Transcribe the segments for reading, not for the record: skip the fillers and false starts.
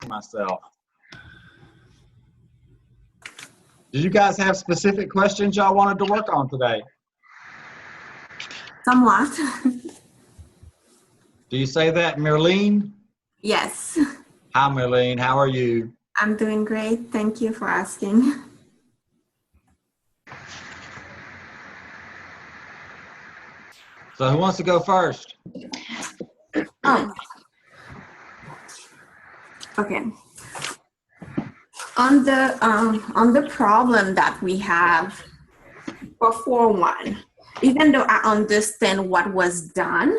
myself. Did you guys have specific questions y'all wanted to work on today? Somewhat. Do you say that, Merlene? Yes. Hi, Merlene. How are you? I'm doing great. Thank you for asking. So who wants to go first? Oh. Okay. On the problem that we have for 4.1, even though I understand what was done,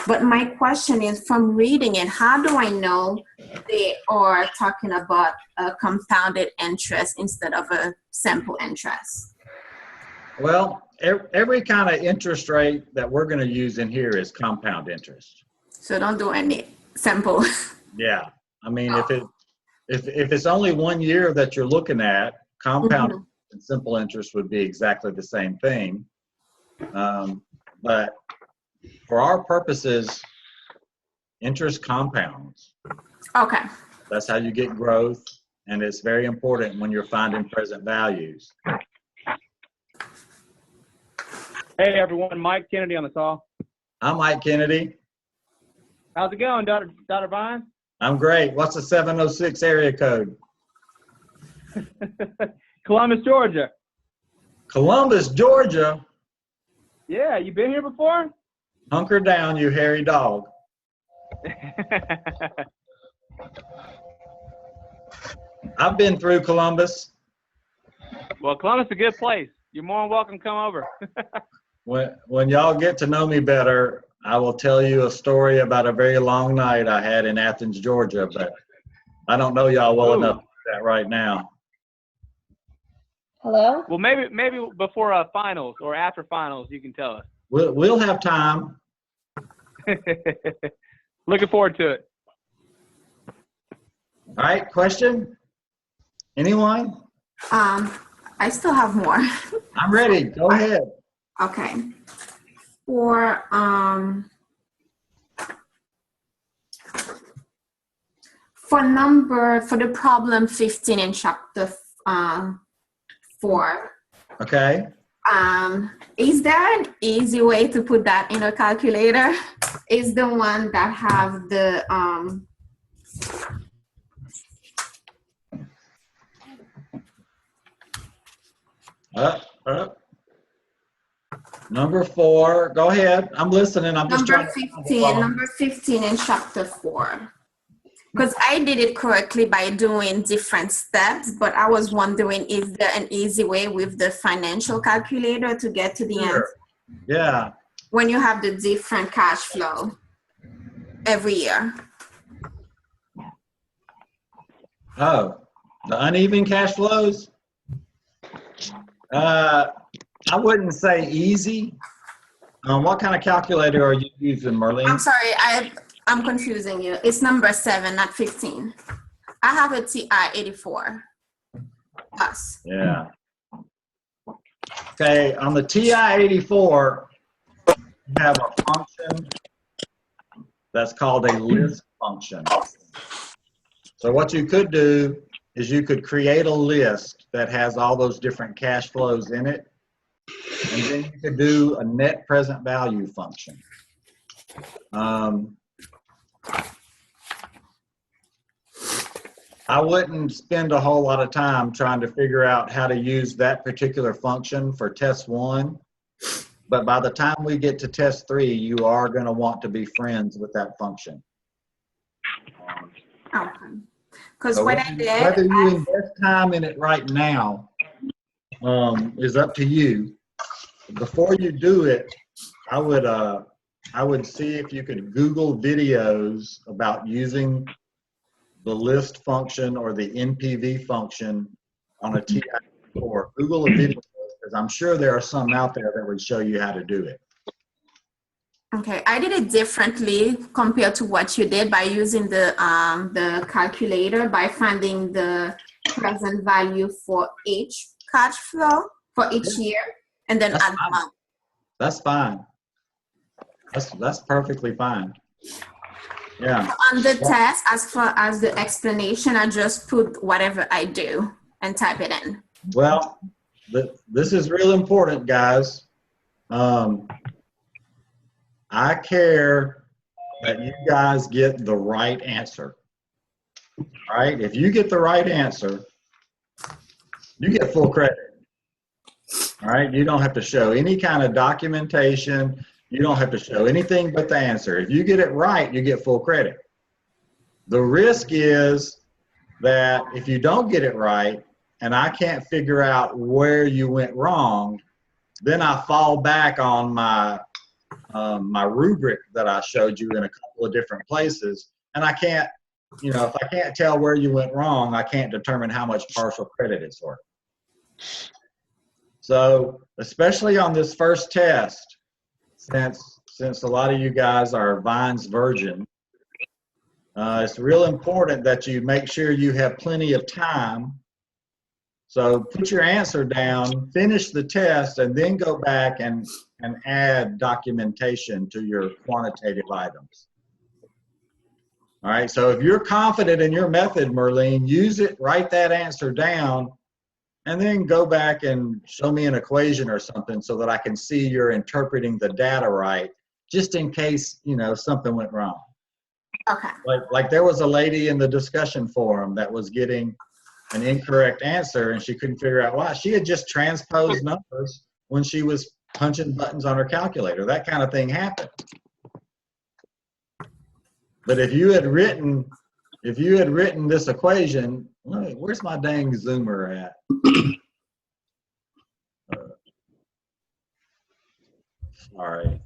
but my question is, from reading it, how do I know they are talking about a compounded interest instead of a simple interest? Well, every kind of interest rate that we're going to use in here is compound interest. So don't do any simple. Yeah, I mean, if it's only 1 year that you're looking at, compound and simple interest would be exactly the same thing. But for our purposes, interest compounds. Okay. That's how you get growth, and it's very important when you're finding present values. Hey everyone, Mike Kennedy on the call. I'm Mike Kennedy. How's it going, Dr. Vine? I'm great. What's the 706 area code? Columbus, Georgia. Columbus, Georgia? Yeah, you been here before? Hunker down, you hairy dog. I've been through Columbus. Well, Columbus is a good place. You're more than welcome to come over. When y'all get to know me better, I will tell you a story about a very long night I had in Athens, Georgia, but I don't know y'all well enough to do that right now. Hello? Well, maybe before finals or after finals, you can tell us. We'll have time. Looking forward to it. All right, question? Anyone? I still have more. I'm ready. Go ahead. Okay. For the problem 15 in chapter 4. Okay. Is there an easy way to put that in a calculator? Is the one that have the Number 4. Go ahead. I'm listening. I'm just number trying 15, number 15 in chapter 4. Because I did it correctly by doing different steps, but I was wondering, is there an easy way with the financial calculator to get to the end? Yeah. When you have the different cash flow every year. Oh, the uneven cash flows? I wouldn't say easy. What kind of calculator are you using, Merlene? I'm sorry, I'm confusing you. It's number 7, not 15. I have a TI 84 plus. Yeah. Okay, on the TI 84, you have a function that's called a list function. So what you could do is you could create a list that has all those different cash flows in it, and then you could do a net present value function. I wouldn't spend a whole lot of time trying to figure out how to use that particular function for test 1, but by the time we get to test 3, you are going to want to be friends with that function. Okay. Because So what I did, whether you invest time in it right now is up to you. Before you do it, I would see if you could Google videos about using the list function or the NPV function on a TI-84. Google a video, because I'm sure there are some out there that would show you how to do it. okay, I did it differently compared to what you did by using the calculator, by finding the present value for each cash flow for each year, and then add them up. That's fine. That's perfectly fine. Yeah. On the test, as far as the explanation, I just put whatever I do and type it in. Well, this is real important, guys. I care that you guys get the right answer. All right? If you get the right answer, you get full credit. All right? You don't have to show any kind of documentation. You don't have to show anything but the answer. If you get it right, you get full credit. The risk is that if you don't get it right and I can't figure out where you went wrong, then I fall back on my my rubric that I showed you in a couple of different places, and I can't, you know, if I can't tell where you went wrong, I can't determine how much partial credit it's worth. So, especially on this first test, since a lot of you guys are Vines virgin, it's real important that you make sure you have plenty of time. So put your answer down, finish the test, and then go back and add documentation to your quantitative items. All right, so if you're confident in your method, Merlene, use it, write that answer down, and then go back and show me an equation or something so that I can see you're interpreting the data right, just in case, you know, something went wrong. Okay. Like there was a lady in the discussion forum that was getting an incorrect answer and she couldn't figure out why. She had just transposed numbers when she was punching buttons on her calculator. That kind of thing happened. But if you had written this equation, where's my dang zoomer at? Sorry.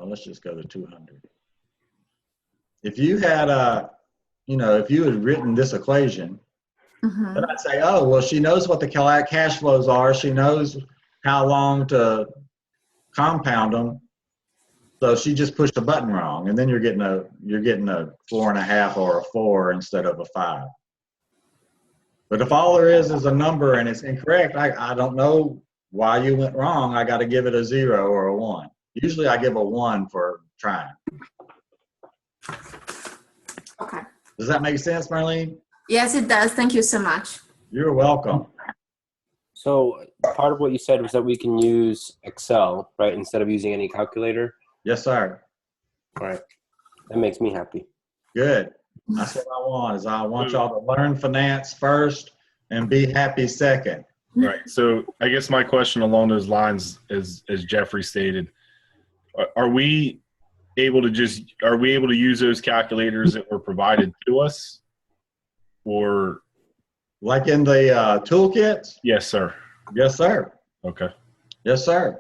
Let's just go to 200. If you had you know, if you had written this equation, then I'd say, oh, well, she knows what the cash flows are. She knows how long to compound them. So she just pushed a button wrong, and then you're getting a 4.5 or a 4 instead of a 5. But if all there is a number and it's incorrect, I don't know why you went wrong. I got to give it a 0 or a 1. Usually I give a 1 for trying. Okay. Does that make sense, Marlene? Yes, it does. Thank you so much. You're welcome. So part of what you said was that we can use Excel, right, instead of using any calculator. Yes, sir. All right. That makes me happy. Good. That's what I want, is I want y'all to learn finance first and be happy second. Right. So I guess my question along those lines, as Jeffrey stated, are we able to use those calculators that were provided to us? Or like in the toolkits? Yes, sir. Yes, sir. Okay. Yes, sir.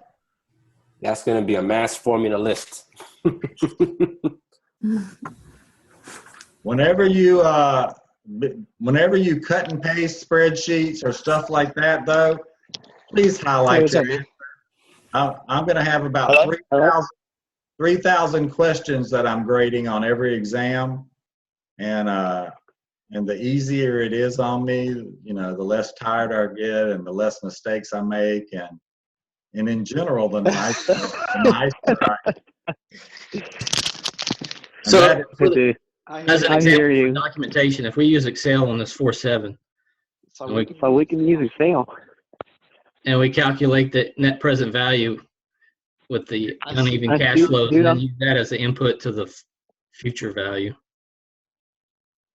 That's going to be a mass formula list. Whenever you cut and paste spreadsheets or stuff like that, though, please highlight your answer. I'm going to have about 3,000 questions that I'm grading on every exam, and the easier it is on me, you know, the less tired I get and the less mistakes I make, and in general, the nicer I So, as an I hear example, you. for documentation, if we use Excel on this 4.7 So we can use Excel. and we calculate the net present value with the uneven I cash do- flows, do and then know. use that as the input to the future value.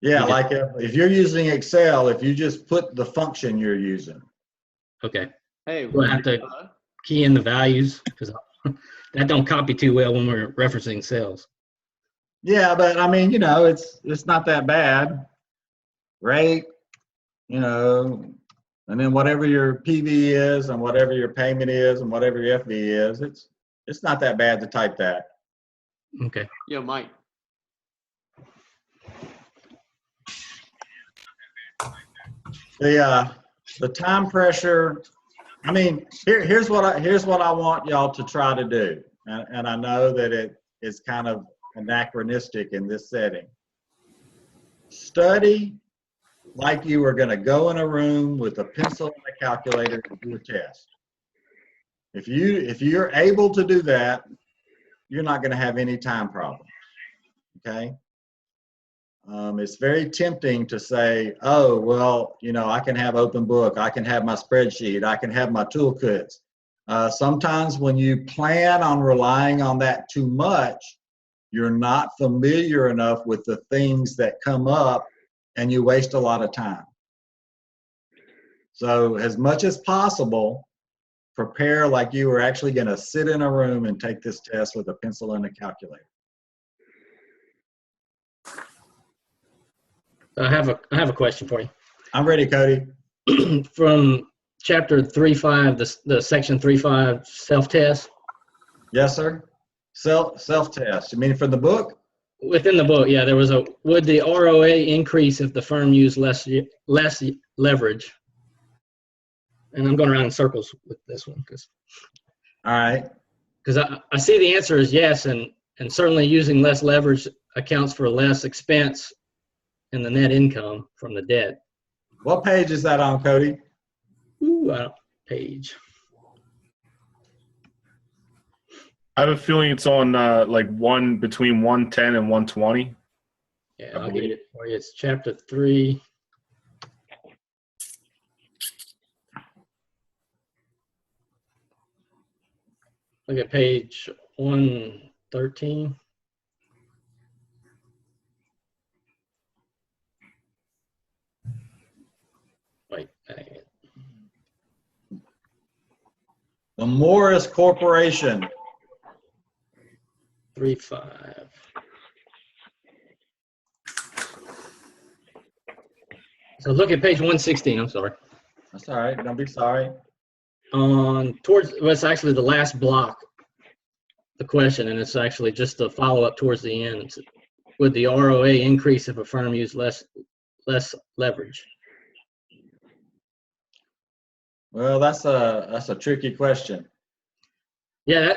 Yeah, like if you're using Excel, if you just put the function you're using. Okay. Hey, We'll have to key in the values because that don't copy too well when we're referencing cells. Yeah, but I mean, you know, it's not that bad. Rate, you know, and then whatever your PV is and whatever your payment is and whatever your FV is, it's not that bad to type that. Okay. yo, Mike. The time pressure. I mean, here's what I want y'all to try to do, and I know that it is kind of anachronistic in this setting. Study like you were going to go in a room with a pencil and a calculator and do a test. If you're able to do that, you're not going to have any time problem. Okay. It's very tempting to say, oh, well, you know, I can have open book, I can have my spreadsheet, I can have my toolkits. Sometimes when you plan on relying on that too much, you're not familiar enough with the things that come up and you waste a lot of time. So as much as possible, prepare like you were actually going to sit in a room and take this test with a pencil and a calculator. I have a question for you. I'm ready, Cody. From chapter 3.5, the section 3.5 self-test. Yes, sir. Self-test. You mean from the book? Within the book, yeah, there was a, would the ROA increase if the firm used less leverage? And I'm going around in circles with this one All right. because I see the answer is yes, and certainly using less leverage accounts for less expense in the net income from the debt. What page is that on, Cody? Ooh, page. I have a feeling it's on like between 110 and 120. Yeah, I'll get it for you. It's chapter 3. Look at page 113. Wait, dang it. The Morris Corporation. 3.5. So look at page 116. I'm sorry. That's all right. Don't be sorry. Towards, well, it's actually the last block, the question, and it's actually just a follow-up towards the end. It's, would the ROA increase if a firm used less leverage? Well, that's a tricky question. Yeah,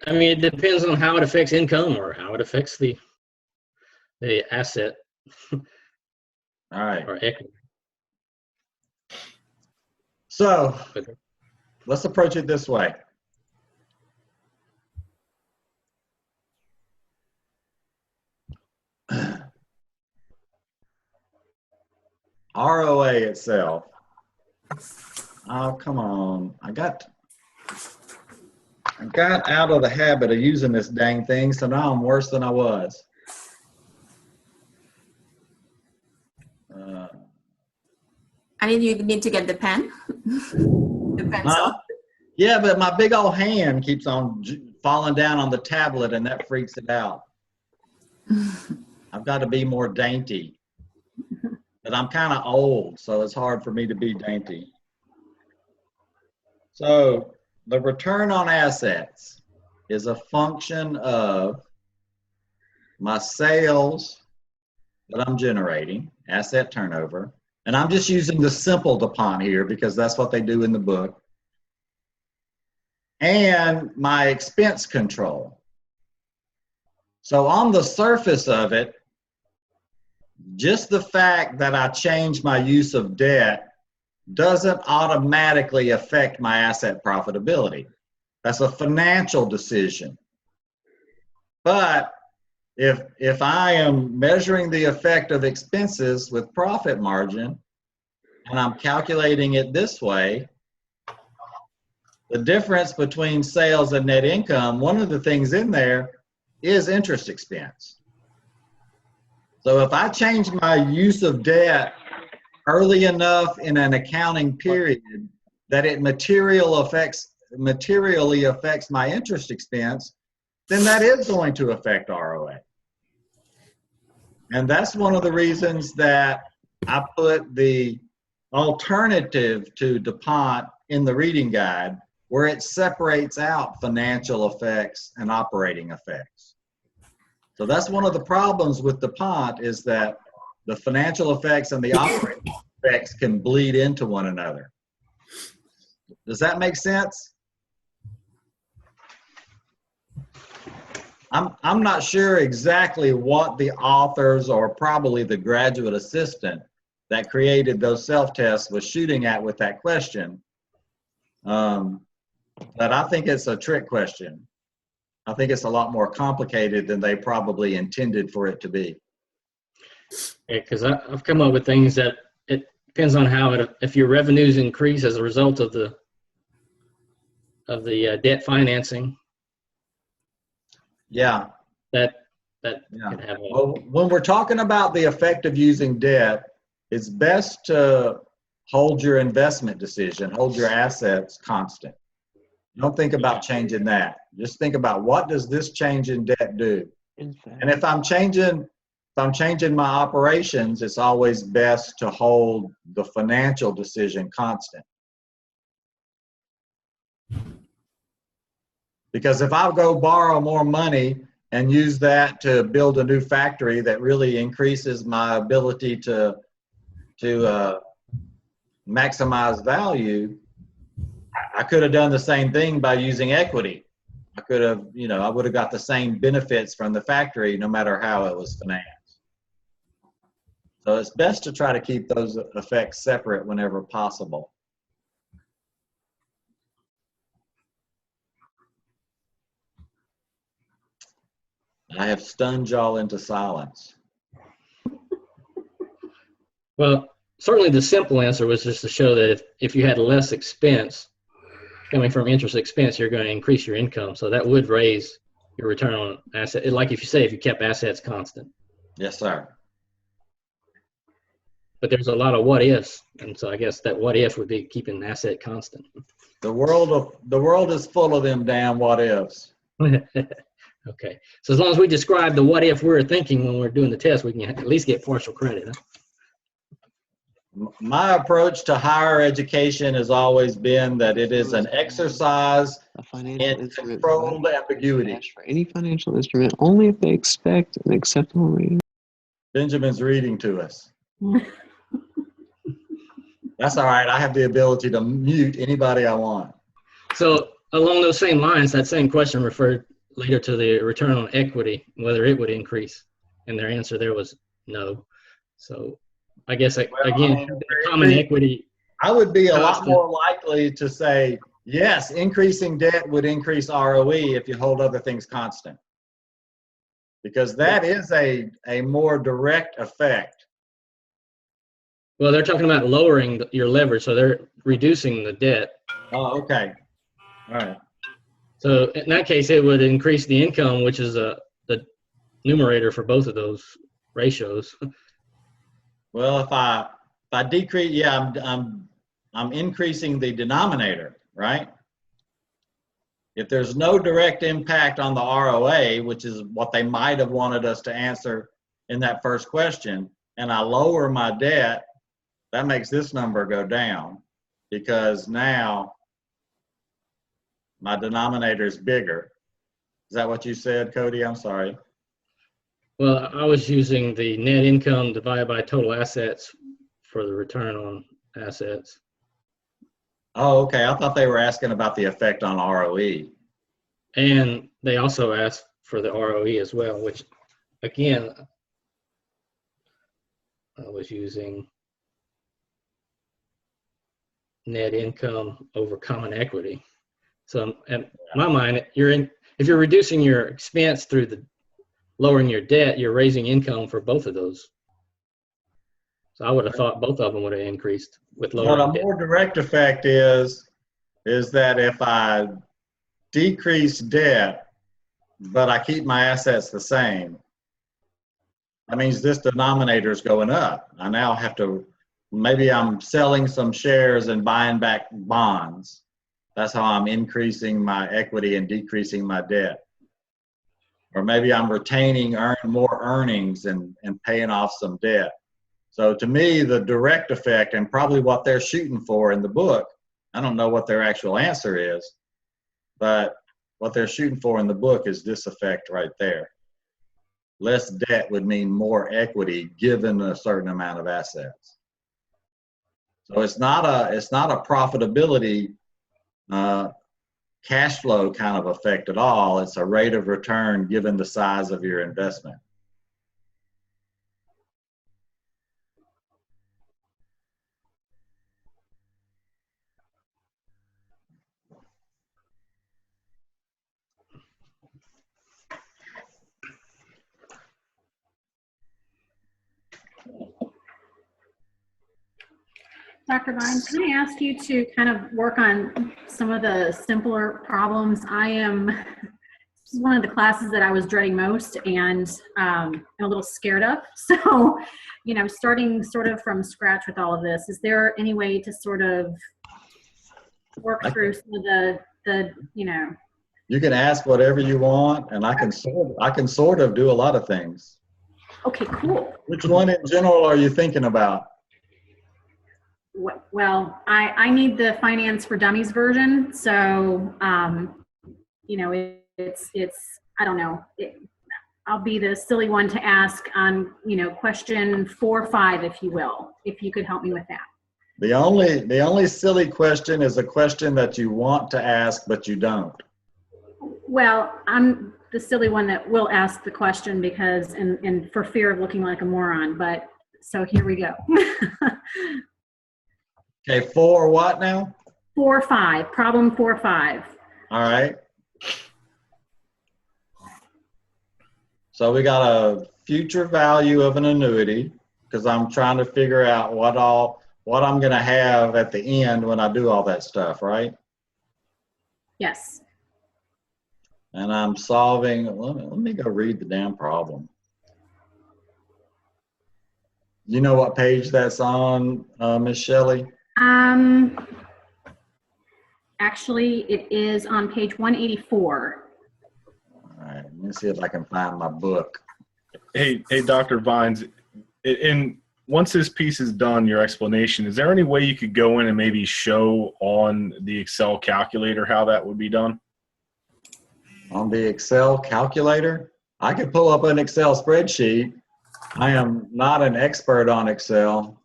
I mean, it depends on how it affects income or how it affects the asset. All right. Or equity. So let's approach it this way. ROA itself. Oh, come on. I got out of the habit of using this dang thing, so now I'm worse than I was. I need you need to get the pen. The pencil. Yeah, but my big old hand keeps on falling down on the tablet, and that freaks it out. I've got to be more dainty. But I'm kind of old, so it's hard for me to be dainty. So the return on assets is a function of my sales that I'm generating, asset turnover. And I'm just using the simple DuPont here because that's what they do in the book. And my expense control. So on the surface of it, just the fact that I changed my use of debt doesn't automatically affect my asset profitability. That's a financial decision. But if I am measuring the effect of expenses with profit margin, and I'm calculating it this way, the difference between sales and net income, one of the things in there is interest expense. So if I change my use of debt early enough in an accounting period that it materially affects my interest expense, then that is going to affect ROA. And that's one of the reasons that I put the alternative to DuPont in the reading guide, where it separates out financial effects and operating effects. So that's one of the problems with DuPont, is that the financial effects and the operating effects can bleed into one another. Does that make sense? I'm not sure exactly what the authors, or probably the graduate assistant that created those self-tests, was shooting at with that question. But I think it's a trick question. I think it's a lot more complicated than they probably intended for it to be. Yeah, because I've come up with things that it depends on how if your revenues increase as a result of the debt financing, Yeah. that Yeah. could have a, Well, when we're talking about the effect of using debt, it's best to hold your investment decision, hold your assets constant. Don't think about changing that. Just think about what does this change in debt do? And if I'm changing my operations, it's always best to hold the financial decision constant. Because if I go borrow more money and use that to build a new factory that really increases my ability to maximize value, I could have done the same thing by using equity. I could have, I would have got the same benefits from the factory no matter how it was financed. So it's best to try to keep those effects separate whenever possible. I have stunned y'all into silence. well, certainly the simple answer was just to show that if you had less expense coming from interest expense, you're going to increase your income. So that would raise your return on asset. Like if you say, if you kept assets constant. Yes, sir. But there's a lot of what ifs. And so I guess that what if would be keeping the asset constant. The world is full of them damn what ifs. Okay. So as long as we describe the what if we're thinking when we're doing the test, we can at least get partial credit. Huh? My approach to higher education has always been that it is an exercise in controlled ambiguity. For any financial instrument, only if they expect an acceptable rating. Benjamin's reading to us. That's all right. I have the ability to mute anybody I want. So along those same lines, that same question referred later to the return on equity, whether it would increase. And their answer there was no. So I guess, again, common equity. I would be a lot more likely to say, yes, increasing debt would increase ROE if you hold other things constant. Because that is a more direct effect. Well, they're talking about lowering your leverage, so they're reducing the debt. Oh, okay. All right. So in that case, it would increase the income, which is the numerator for both of those ratios. Well, if I decrease, yeah, I'm increasing the denominator, right? If there's no direct impact on the ROA, which is what they might have wanted us to answer in that first question, and I lower my debt, that makes this number go down because now my denominator is bigger. Is that what you said, Cody? I'm sorry. Well, I was using the net income divided by total assets for the return on assets. Oh, okay. I thought they were asking about the effect on ROE. And they also asked for the ROE as well, which, again, I was using net income over common equity. So in my mind, if you're reducing your expense through lowering your debt, you're raising income for both of those. So I would have thought both of them would have increased with lowering Well, a debt. more direct effect is that if I decrease debt, but I keep my assets the same, that means this denominator is going up. I now have to, maybe I'm selling some shares and buying back bonds. That's how I'm increasing my equity and decreasing my debt. Or maybe I'm retaining more earnings and paying off some debt. So to me, the direct effect, and probably what they're shooting for in the book, I don't know what their actual answer is, but what they're shooting for in the book is this effect right there. Less debt would mean more equity given a certain amount of assets. So it's not a profitability cash flow kind of effect at all. It's a rate of return given the size of your investment. Dr. Vines, can I ask you to kind of work on some of the simpler problems? This is one of the classes that I was dreading most and I'm a little scared of. So, starting sort of from scratch with all of this, is there any way to sort of work through some of the You can ask whatever you want, and I can sort of do a lot of things. Okay, cool. Which one in general are you thinking about? Well, I need the Finance for Dummies version. So, it's I don't know. I'll be the silly one to ask on, question 4 or 5, if you will, if you could help me with that. The only silly question is a question that you want to ask, but you don't. Well, I'm the silly one that will ask the question because, and for fear of looking like a moron, but so here we go. Okay, 4 what now? 4 or 5, problem 4 or 5. All right. So we got a future value of an annuity because I'm trying to figure out what I'm going to have at the end when I do all that stuff, right? Yes. And I'm solving, let me go read the damn problem. You know what page that's on, Miss Shelley? Actually, it is on page 184. All right, let me see if I can find my book. Hey, Dr. Vines, and once this piece is done, your explanation, is there any way you could go in and maybe show on the Excel calculator how that would be done? On the Excel calculator? I could pull up an Excel spreadsheet. I am not an expert on Excel.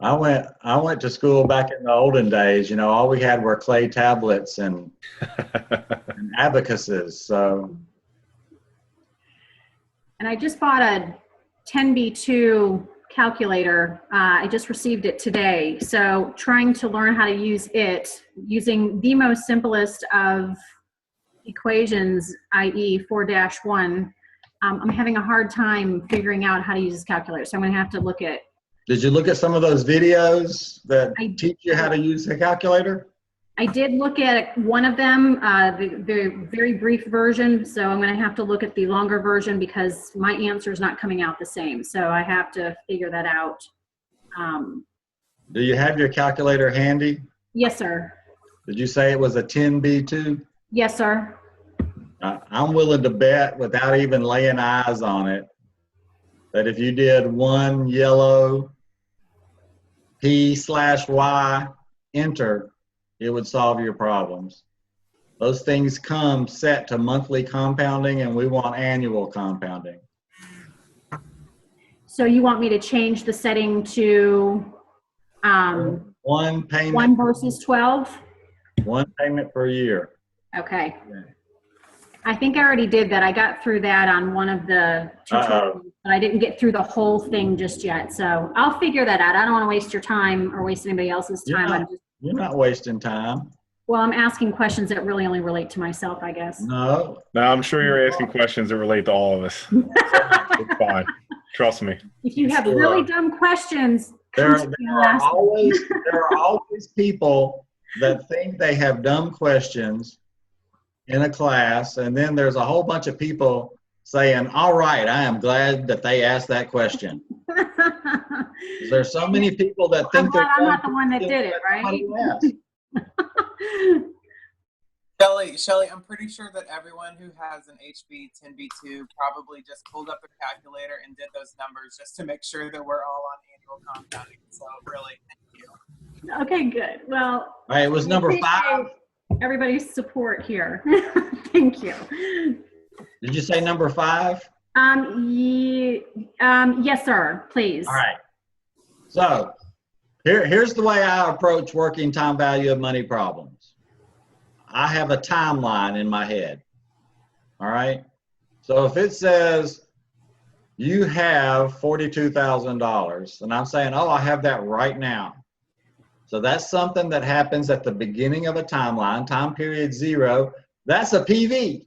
I went to school back in the olden days. All we had were clay tablets and abacuses. So. And I just bought a 10B2 calculator. I just received it today. So trying to learn how to use it using the most simplest of equations, i.e. 4-1, I'm having a hard time figuring out how to use this calculator. So I'm going to have to look at. Did you look at some of those videos that teach you how to use the calculator? I did look at one of them, the very brief version. So I'm going to have to look at the longer version because my answer is not coming out the same. So I have to figure that out. Do you have your calculator handy? Yes, sir. Did you say it was a 10B2? Yes, sir. I'm willing to bet without even laying eyes on it that if you did one yellow P/Y enter, it would solve your problems. Those things come set to monthly compounding and we want annual compounding. So you want me to change the setting to one payment. 1 versus 12? One payment per year. Okay. Yeah. I think I already did that. I got through that on one of the tutorials, but I didn't get through the whole thing just yet. So I'll figure that out. I don't want to waste your time or waste anybody else's time. You're not wasting time. Well, I'm asking questions that really only relate to myself, I guess. No. No, I'm sure you're asking questions that relate to all of us. It's fine. Trust me. If you have really dumb questions, there are always people that think they have dumb questions in a class, and then there's a whole bunch of people saying, all right, I am glad that they asked that question. There's so many people that think I'm not the one that did it, right? Shelly, I'm pretty sure that everyone who has an HB 10B2 probably just pulled up a calculator and did those numbers just to make sure that we're all on annual compounding. So really, thank you. Okay, good. Well, all right, it was number 5. Everybody's support here. Thank you. Did you say number 5? Yes, sir, please. All right. So here's the way I approach working time value of money problems. I have a timeline in my head. All right. So if it says you have $42,000 and I'm saying, oh, I have that right now. So that's something that happens at the beginning of a timeline, time period 0. That's a PV.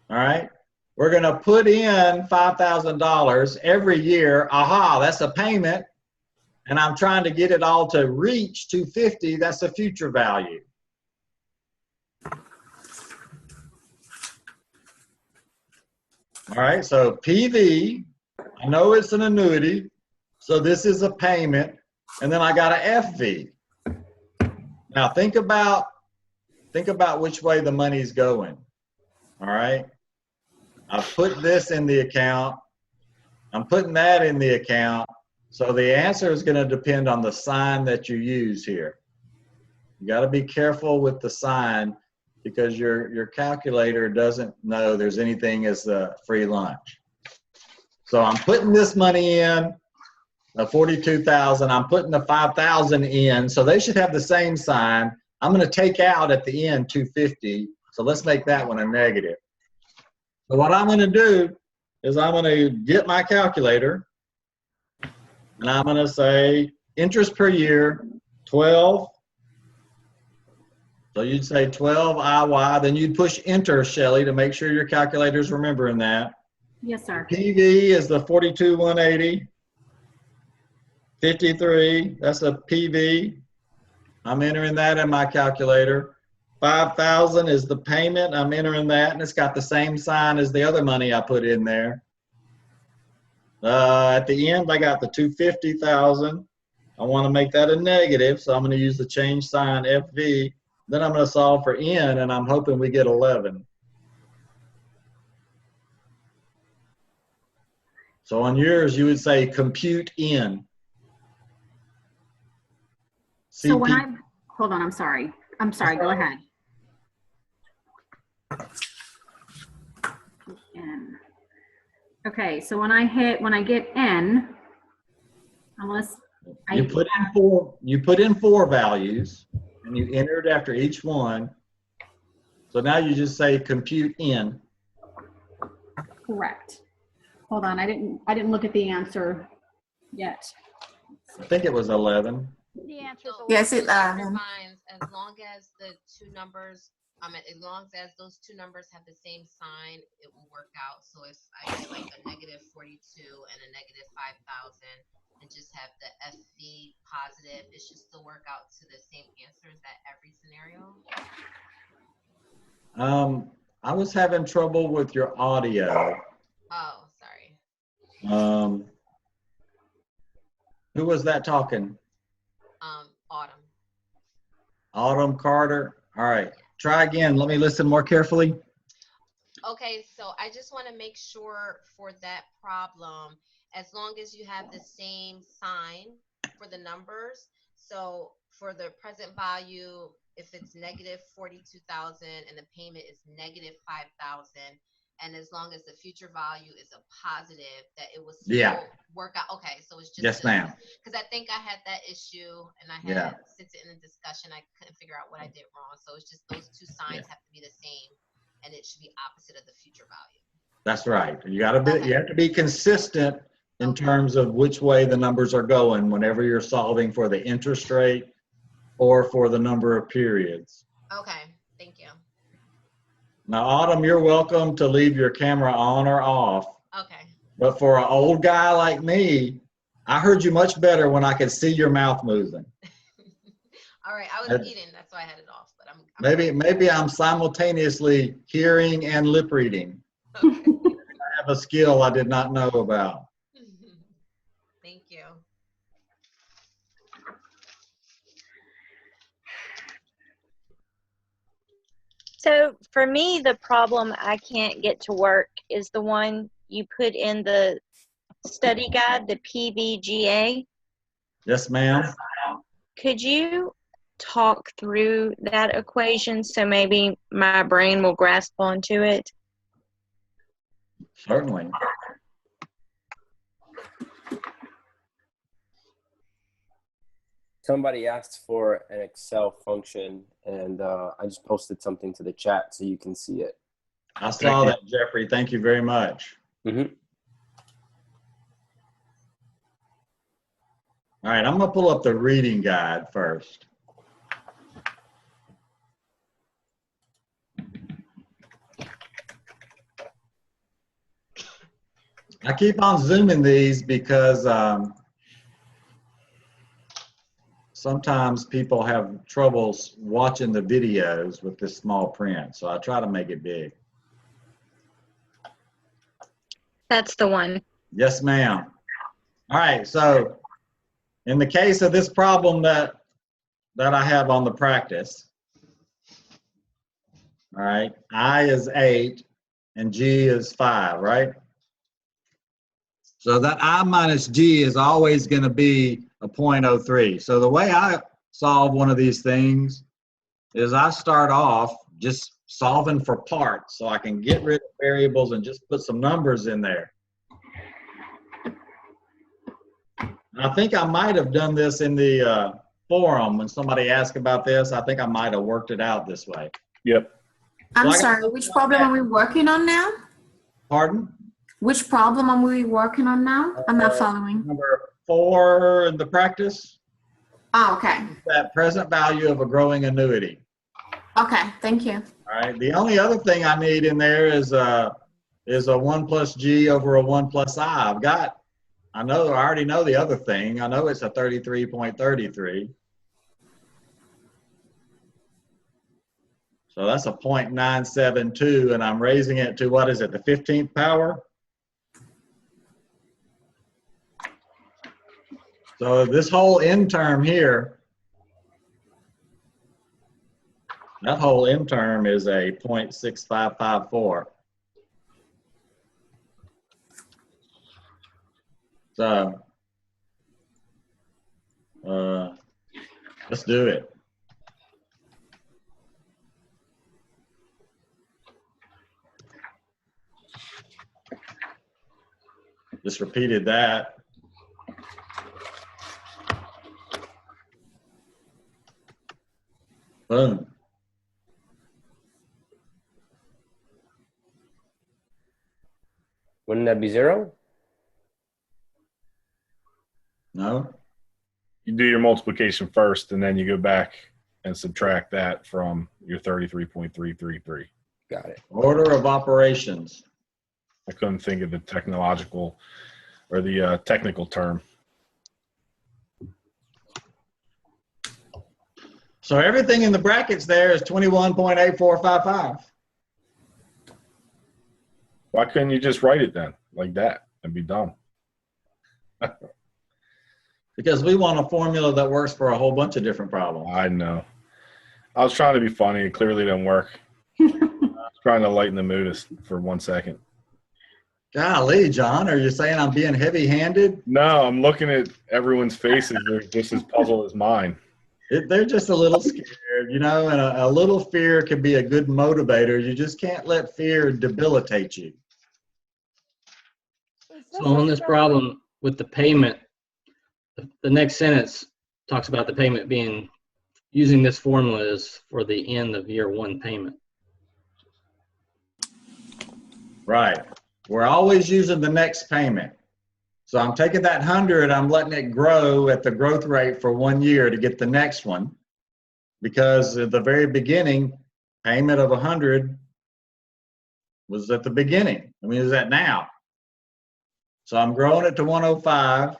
All right. we're going to put in $5,000 every year. Aha, that's a payment. And I'm trying to get it all to reach 250. That's a future value. All right, so PV, I know it's an annuity, so this is a payment, and then I got a FV. Now think about which way the money's going. All right, I've put this in the account, I'm putting that in the account, so the answer is going to depend on the sign that you use here. You got to be careful with the sign, because your calculator doesn't know there's anything as a free lunch. So I'm putting this money in, the 42,000. I'm putting the 5,000 in, so they should have the same sign. I'm going to take out at the end 250. So let's make that one a negative. So what I'm going to do is I'm going to get my calculator, and I'm going to say interest per year 12. So you'd say 12 IY, then you'd push enter, Shelly, to make sure your calculator's remembering that. Yes, sir. PV is the 42,180. 53, that's a PV. I'm entering that in my calculator. 5,000 is the payment. I'm entering that, and it's got the same sign as the other money I put in there. At the end, I got the 250,000. I want to make that a negative, so I'm going to use the change sign FV. Then I'm going to solve for N, and I'm hoping we get 11. So on yours, you would say compute N. So when I, hold on, I'm sorry, go ahead. N. Okay, so when I get N, unless you put in four values, and you enter it after each one. So now you just say compute N. Correct. Hold on, I didn't look at the answer yet. I think it was 11. The answer is Yes, it defines as long as the two numbers, as long as those two numbers have the same sign, it will work out. So if I get like a negative 42 and a negative 5,000 and just have the FV positive, it should still work out to the same answer. Is that every scenario? I was having trouble with your audio. Oh, sorry. Who was that talking? Autumn. Autumn Carter. All right, try again. Let me listen more carefully. Okay, so I just want to make sure for that problem, as long as you have the same sign for the numbers. So for the present value, if it's negative 42,000 and the payment is negative 5,000, and as long as the future value is a positive, that it will still work out. Okay, so it's just yes, ma'am. Because I think I had that issue, and I had since in the discussion, I couldn't figure out what I did wrong. So it's just those two signs have to be the same, and it should be opposite of the future value. That's right. You got to be. You have to be consistent in terms of which way the numbers are going whenever you're solving for the interest rate or for the number of periods. Okay, thank you. Now, Autumn, you're welcome to leave your camera on or off. Okay. But for an old guy like me, I heard you much better when I could see your mouth moving. All right, I was eating, that's why I had it off. But maybe I'm simultaneously hearing and lip reading. Okay. I have a skill I did not know about. Thank you. So for me, the problem I can't get to work is the one you put in the study guide, the PVGA. Yes, ma'am. Could you talk through that equation so maybe my brain will grasp onto it? Certainly. Somebody asked for an Excel function, and I just posted something to the chat so you can see it. I saw that, Jeffrey. Thank you very much. Mm-hmm. All right, I'm going to pull up the reading guide first. I keep on zooming these because sometimes people have troubles watching the videos with this small print, so I try to make it big. That's the one. Yes, ma'am. All right, so in the case of this problem that I have on the practice, all right, I is 8 and G is 5, right? So that I minus G is always going to be a 0.03. So the way I solve one of these things is I start off just solving for parts so I can get rid of variables and just put some numbers in there. I think I might have done this in the forum when somebody asked about this. I think I might have worked it out this way. Yep. I'm sorry, which problem are we working on now? Pardon? Which problem are we working on now? I'm not following. Number 4 in the practice. Oh, okay. That present value of a growing annuity. Okay, thank you. All right. The only other thing I need in there is a 1 plus G over a 1 plus I. I already know the other thing. I know it's a 33.33. So that's a 0.972, and I'm raising it to, what is it, the 15th power? So this whole end term here, that whole end term is a 0.6554. So let's do it. Just repeated that. Boom. Wouldn't that be 0? No. You do your multiplication first, and then you go back and subtract that from your 33.333. Got it. Order of operations. I couldn't think of the technological or the technical term. So everything in the brackets there is 21.8455. Why couldn't you just write it then like that and be done? Because we want a formula that works for a whole bunch of different problems. I know. I was trying to be funny. It clearly didn't work. I was trying to lighten the mood for 1 second. Golly, John, are you saying I'm being heavy-handed? No, I'm looking at everyone's faces. They're just as puzzled as mine. They're just a little scared, you know, and a little fear can be a good motivator. You just can't let fear debilitate you. So on this problem with the payment, the next sentence talks about the payment being, using this formula is for the end of year 1 payment. Right. We're always using the next payment. So I'm taking that 100, I'm letting it grow at the growth rate for 1 year to get the next one. Because at the very beginning, payment of 100 was at the beginning. I mean, is that now? So I'm growing it to 105.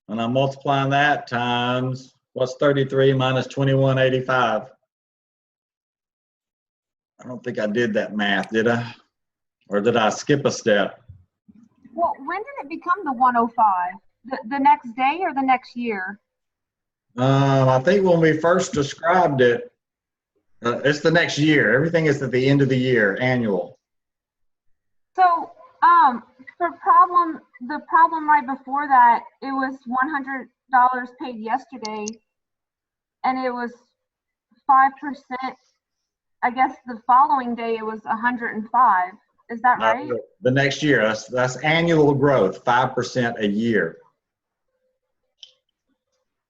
And I'm multiplying that times, what's 33 minus 2185? I don't think I did that math, did I? Or did I skip a step? Well, when did it become the 105? The next day or the next year? I think when we first described it, it's the next year. Everything is at the end of the year, annual. So, for the problem right before that, it was $100 paid yesterday, and it was 5%. I guess the following day it was 105. Is that right? The next year, that's annual growth, 5% a year.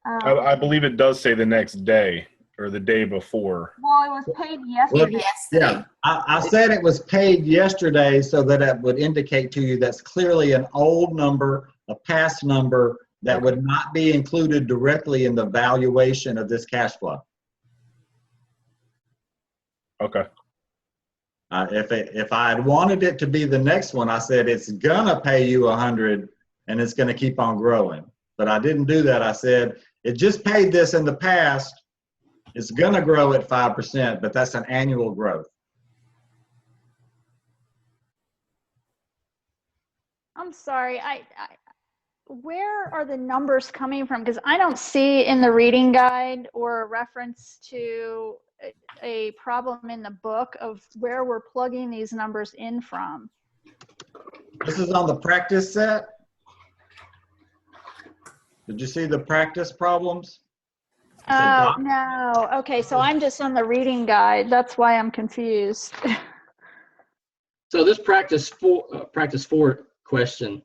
I believe it does say the next day or the day before. Well, it was paid yesterday. Yeah, I said it was paid yesterday so that it would indicate to you that's clearly an old number, a past number that would not be included directly in the valuation of this cash flow. Okay. If I had wanted it to be the next one, I said it's gonna pay you 100 and it's gonna keep on growing. But I didn't do that. I said it just paid this in the past. It's gonna grow at 5%, but that's an annual growth. I'm sorry. Where are the numbers coming from? Because I don't see in the reading guide or a reference to a problem in the book of where we're plugging these numbers in from. This is on the practice set. Did you see the practice problems? Oh, no. Okay, so I'm just on the reading guide. That's why I'm confused. So this practice four question,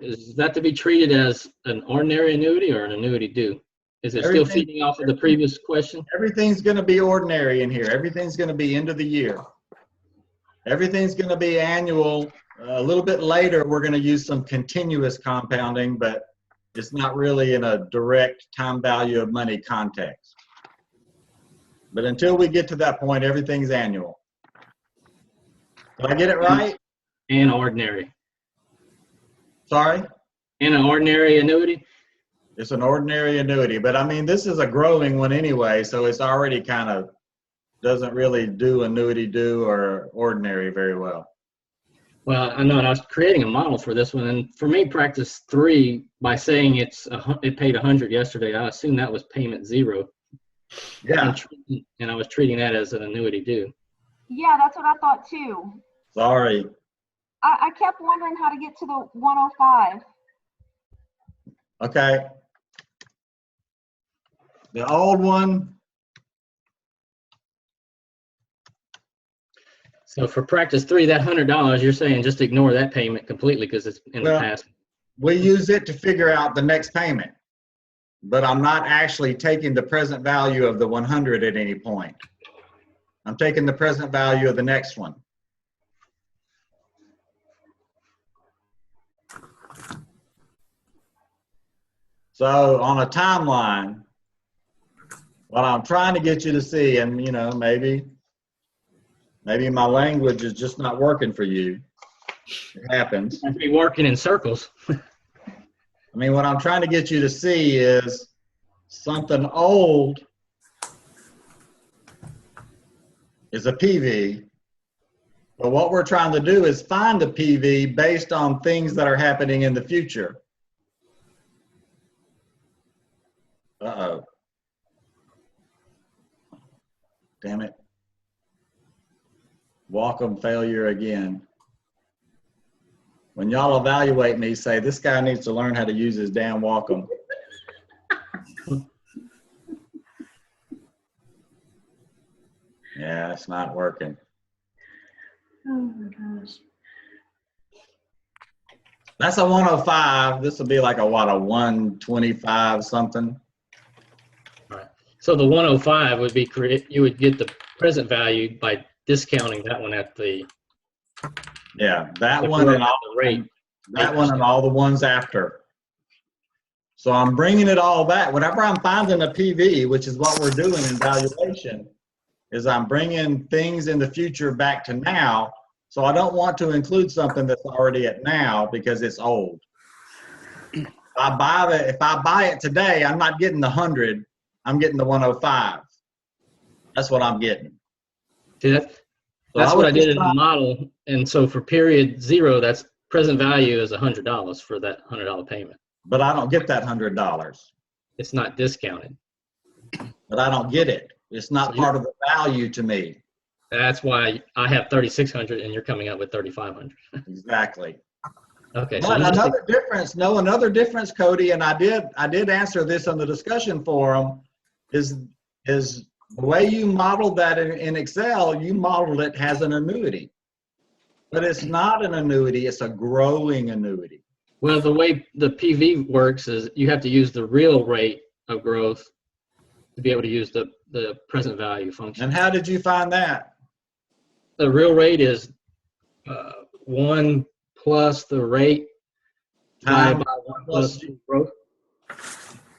is that to be treated as an ordinary annuity or an annuity due? Is it still feeding off of the previous question? Everything's going to be ordinary in here. Everything's going to be end of the year. Everything's going to be annual. A little bit later, we're going to use some continuous compounding, but it's not really in a direct time value of money context. But until we get to that point, everything's annual. Did I get it right? And ordinary. Sorry? And an ordinary annuity? It's an ordinary annuity, but I mean, this is a growing one anyway, so it's already kind of doesn't really do annuity due or ordinary very well. Well, I know, and I was creating a model for this one, and for me, practice 3, by saying it paid 100 yesterday, I assume that was payment 0. Yeah. And I was treating that as an annuity due. Yeah, that's what I thought too. Sorry. I kept wondering how to get to the 105. Okay. The old one. So for practice 3, that $100, you're saying just ignore that payment completely because it's in the past. We use it to figure out the next payment, but I'm not actually taking the present value of the 100 at any point. I'm taking the present value of the next one. So on a timeline, what I'm trying to get you to see, and you know, maybe my language is just not working for you. It happens. I'd be working in circles. I mean, what I'm trying to get you to see is something old is a PV, but what we're trying to do is find a PV based on things that are happening in the future. Uh-oh. Damn it. Wacom failure again. When y'all evaluate me, say, this guy needs to learn how to use his damn Wacom. Yeah, it's not working. Oh my gosh. That's a 105. This will be like a, what, a 125 something? All right. So the 105 would be you would get the present value by discounting that one at the that one and all the rate. That one and all the ones after. So I'm bringing it all back. Whenever I'm finding a PV, which is what we're doing in valuation, is I'm bringing things in the future back to now. So I don't want to include something that's already at now because it's old. If I buy it today, I'm not getting the 100. I'm getting the 105. That's what I'm getting. See, that's what I did in the model. And so for period 0, that's present value is $100 for that $100 payment. But I don't get that $100. It's not discounted. But I don't get it. It's not part of the value to me. That's why I have 3,600 and you're coming up with 3,500. Exactly. Okay. But another difference, Cody, and I did answer this on the discussion forum, is the way you modeled that in Excel, you modeled it as an annuity. But it's not an annuity, it's a growing annuity. Well, the way the PV works is you have to use the real rate of growth to be able to use the present value function. And how did you find that? The real rate is 1 plus the rate divided by 1 plus growth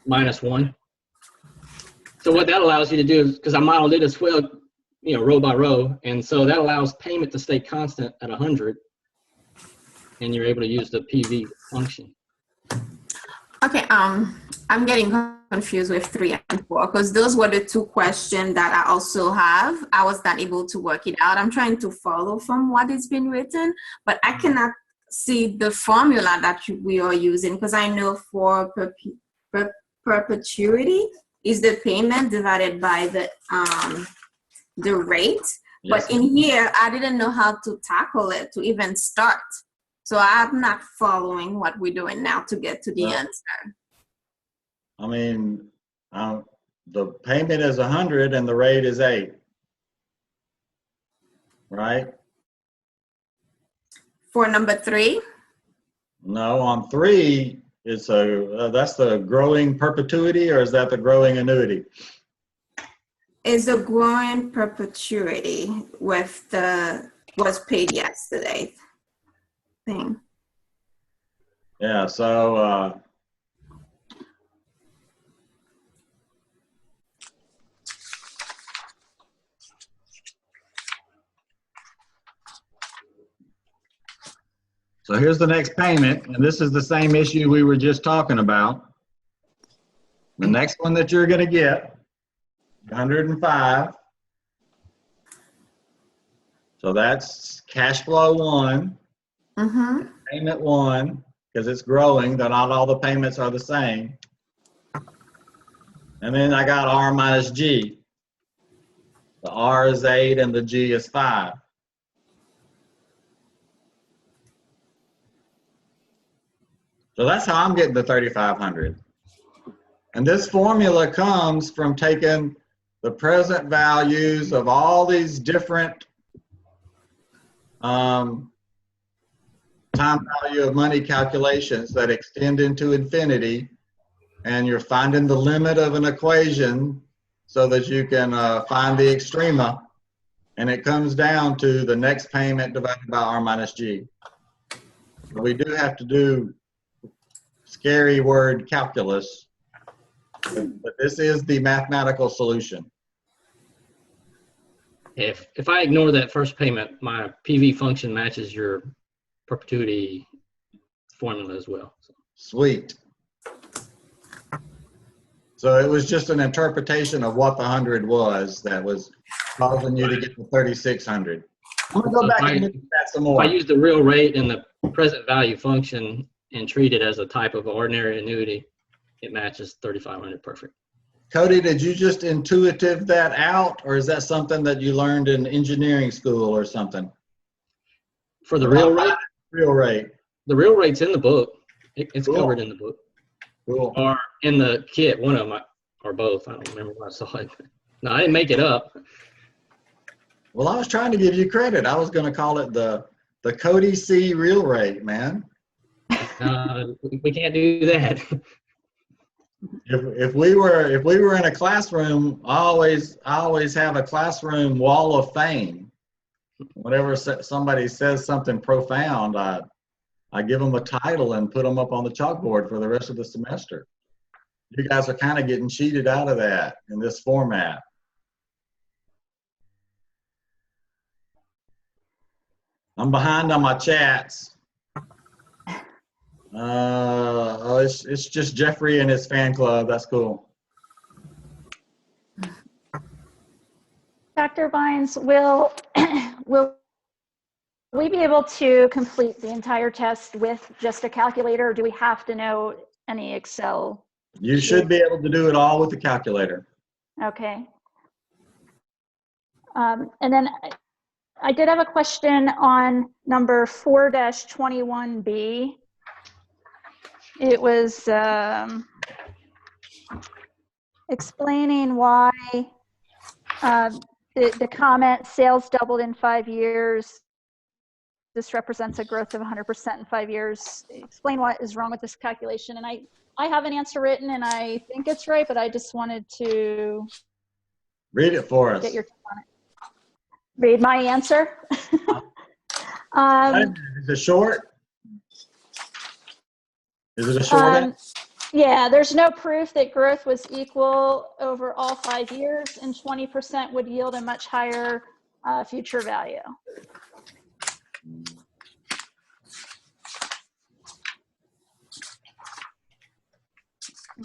minus 1. So what that allows you to do is, because I modeled it as well, row by row. And so that allows payment to stay constant at 100. And you're able to use the PV function. Okay, I'm getting confused with 3 and 4 because those were the 2 questions that I also have. I was not able to work it out. I'm trying to follow from what has been written, but I cannot see the formula that we are using because I know for perpetuity is the payment divided by the rate. Yes. But in here, I didn't know how to tackle it to even start. So I'm not following what we're doing now to get to the answer. I mean, the payment is 100 and the rate is 8, right? For number 3? No, on 3, it's that's the growing perpetuity, or is that the growing annuity? It's a growing perpetuity with the was paid yesterday thing. Yeah, so so here's the next payment, and this is the same issue we were just talking about. The next one that you're going to get, 105. So that's cash flow 1, payment 1, because it's growing. Not all the payments are the same. And then I got R minus G. The R is 8 and the G is 5. So that's how I'm getting the 3,500. And this formula comes from taking the present values of all these different time value of money calculations that extend into infinity, and you're finding the limit of an equation so that you can find the extrema, and it comes down to the next payment divided by R minus G. So we do have to do scary word calculus, but this is the mathematical solution. If I ignore that first payment, my PV function matches your perpetuity formula as well. Sweet. So it was just an interpretation of what the 100 was that was causing you to get the 3,600. I'm gonna go back and look at that some more. If I use the real rate and the present value function and treat it as a type of ordinary annuity, it matches 3,500 perfect. Cody, did you just intuitive that out, or is that something that you learned in engineering school or something? For the real rate? Real rate. The real rate's in the book. It's Cool. covered in the book. Cool. Or in the kit, one of them, or both. I don't remember where I saw it. No, I didn't make it up. Well, I was trying to give you credit. I was going to call it the Cody C real rate, man. We can't do that. If we were in a classroom, I always have a classroom wall of fame. Whenever somebody says something profound, I give them a title and put them up on the chalkboard for the rest of the semester. You guys are kind of getting cheated out of that in this format. I'm behind on my chats. It's just Jeffrey and his fan club. That's cool. Dr. Vines, will we be able to complete the entire test with just a calculator, or do we have to know any Excel? You should be able to do it all with the calculator. Okay. And then I did have a question on number 4-21B. It was explaining why the comment, sales doubled in 5 years. This represents a growth of 100% in 5 years. Explain what is wrong with this calculation. And I have an answer written, and I think it's right, but I just wanted to read it for us. Get your take on it. Read my answer. Is it short? Is it a short? Yeah, there's no proof that growth was equal over all 5 years, and 20% would yield a much higher future value.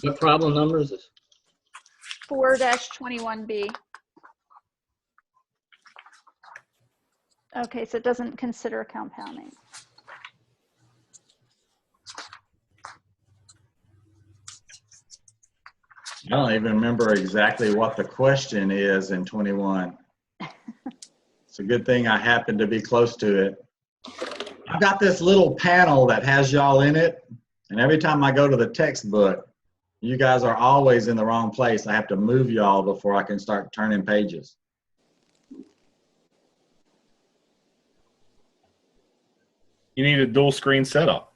What problem number is this? 4-21B. Okay, so it doesn't consider compounding. I don't even remember exactly what the question is in 21. It's a good thing I happened to be close to it. I've got this little panel that has y'all in it, and every time I go to the textbook, you guys are always in the wrong place. I have to move y'all before I can start turning pages. You need a dual screen setup.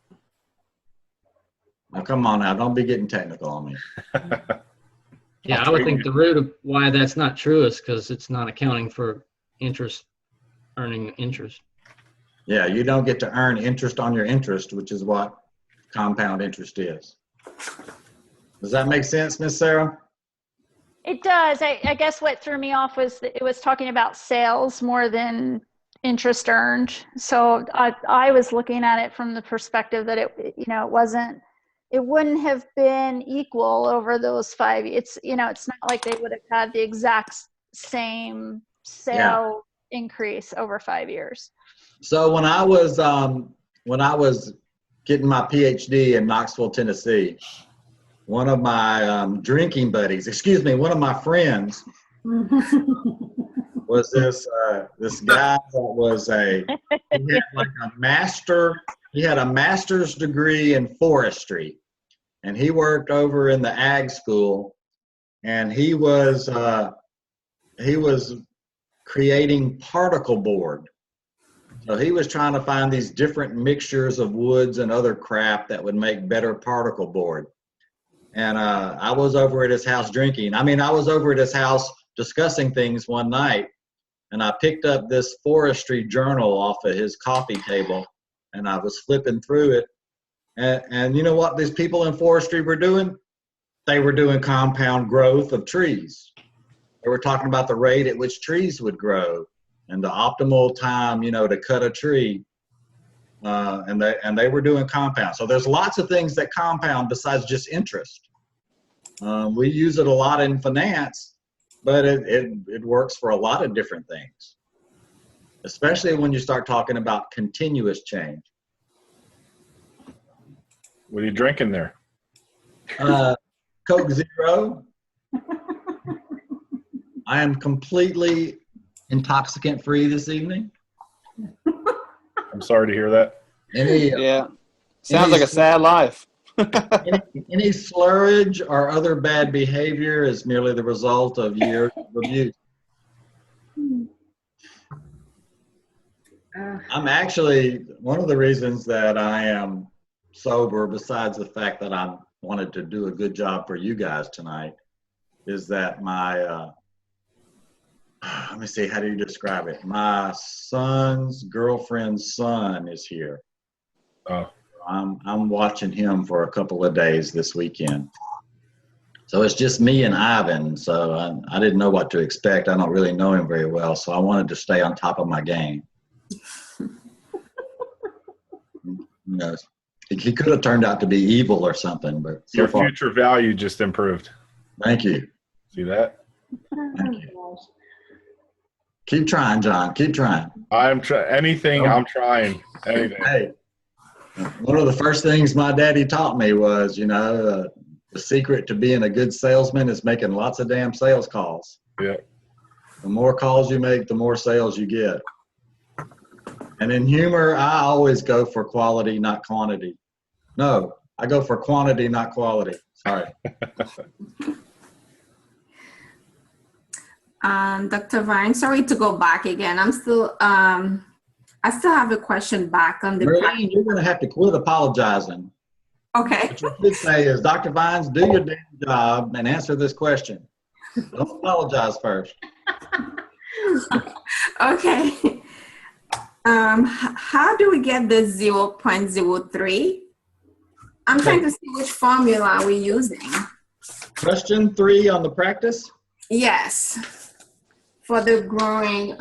Now, come on now, don't be getting technical on me. Yeah, I would think the root of why that's not true is because it's not accounting for interest, earning interest. Yeah, you don't get to earn interest on your interest, which is what compound interest is. Does that make sense, Miss Sarah? It does. I guess what threw me off was that it was talking about sales more than interest earned. So I was looking at it from the perspective that it wouldn't have been equal over those 5. It's not like they would have had the exact same sale increase over 5 years. So when I was getting my PhD in Knoxville, Tennessee, one of my drinking buddies, one of my friends, was this guy that was he had like a master. He had a master's degree in forestry, and he worked over in the ag school, and he was creating particle board. So he was trying to find these different mixtures of woods and other crap that would make better particle board. And I was over at his house drinking. I was over at his house discussing things one night, and I picked up this forestry journal off of his coffee table, and I was flipping through it. And you know what these people in forestry were doing? They were doing compound growth of trees. They were talking about the rate at which trees would grow and the optimal time, to cut a tree. And they were doing compound. So there's lots of things that compound besides just interest. We use it a lot in finance, but it works for a lot of different things, especially when you start talking about continuous change. What are you drinking there? Coke Zero. I am completely intoxicant free this evening. I'm sorry to hear that. Sounds like a sad life. Any slurage or other bad behavior is merely the result of years of abuse. I'm actually, one of the reasons that I am sober, besides the fact that I wanted to do a good job for you guys tonight, is that my let me see, how do you describe it? My son's girlfriend's son is here. Oh. I'm watching him for a couple of days this weekend. So it's just me and Ivan. So I didn't know what to expect. I don't really know him very well. So I wanted to stay on top of my game. He could have turned out to be evil or something, but so your far, future value just improved. Thank you. See that? Thank you. Keep trying, John. Keep trying. I'm trying anything. I'm trying anything. Hey, one of the first things my daddy taught me was, the secret to being a good salesman is making lots of damn sales calls. Yeah. The more calls you make, the more sales you get. And in humor, I always go for quality, not quantity. No, I go for quantity, not quality. Sorry. Dr. Vine, sorry to go back again. I still have a question back on the. Really? You're going to have to quit apologizing. Okay. What you should say is, Dr. Vines, do your damn job and answer this question. Don't apologize first. Okay. How do we get the 0.03? I'm trying to see which formula we're using. Question 3 on the practice? Yes. For the growing,